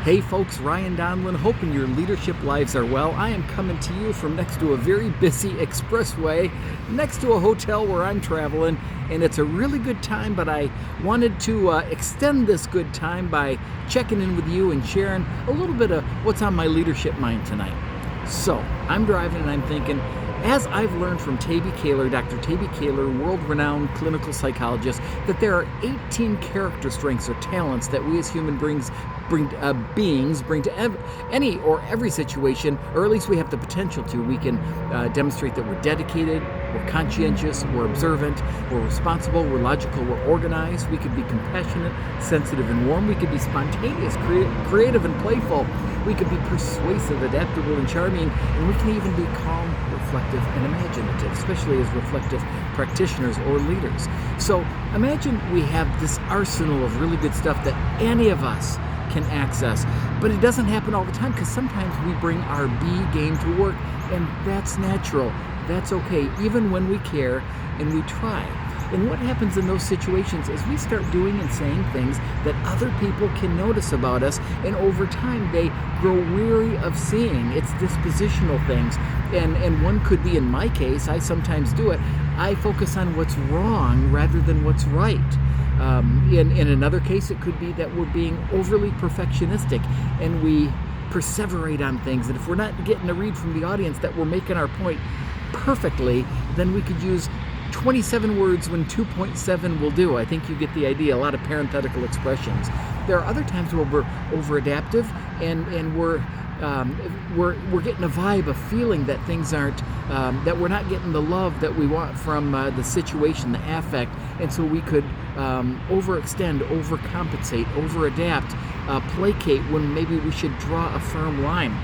Hey folks, Ryan Donlin, hoping your leadership lives are well. I am coming to you from next to a very busy expressway, next to a hotel where I'm traveling, and it's a really good time, but I wanted to extend this good time by checking in with you and sharing a little bit of what's on my leadership mind tonight. So, I'm driving and I'm thinking, as I've learned from Taby Kahler, Dr. Taby Kahler, world-renowned clinical psychologist, that there are 18 character strengths or talents that we as human beings bring to any or every situation, or at least we have the potential to. We can demonstrate that we're dedicated, we're conscientious, we're observant, we're responsible, we're logical, we're organized. We could be compassionate, sensitive, and warm. We could be spontaneous, creative, and playful. We could be persuasive, adaptable, and charming, and we can even be calm, reflective, and imaginative, especially as reflective practitioners or leaders. So imagine we have this arsenal of really good stuff that any of us can access, but it doesn't happen all the time because sometimes we bring our B game to work, and that's natural. That's okay, even when we care and we try. And what happens in those situations is we start doing and saying things that other people can notice about us, and over time they grow weary of seeing. It's dispositional things. And one could be, in my case, I sometimes do it, I focus on what's wrong rather than what's right. In another case, it could be that we're being overly perfectionistic and we perseverate on things. And if we're not getting a read from the audience that we're making our point perfectly, then we could use 27 words when 2.7 will do. I think you get the idea. A lot of parenthetical expressions. There are other times where we're over-adaptive and we're getting a vibe, a feeling that things aren't, that we're not getting the love that we want from the situation, the affect, and so we could overextend, overcompensate, over-adapt, placate when maybe we should draw a firm line.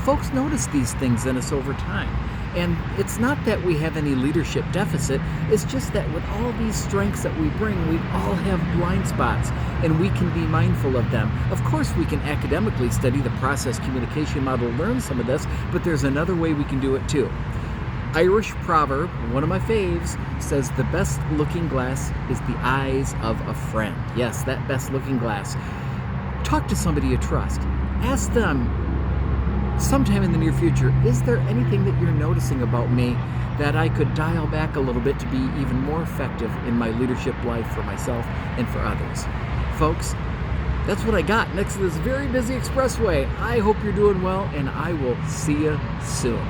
Folks notice these things in us over time. And it's not that we have any leadership deficit, it's just that with all these strengths that we bring, we all have blind spots, and we can be mindful of them. Of course, we can academically study the process communication model, learn some of this, but there's another way we can do it too. Irish proverb, one of my faves, says the best looking glass is the eyes of a friend. Yes, that best looking glass. Talk to somebody you trust. Ask them, sometime in the near future, is there anything that you're noticing about me that I could dial back a little bit to be even more effective in my leadership life for myself and for others? Folks, that's what I got next to this very busy expressway. I hope you're doing well, and I will see you soon.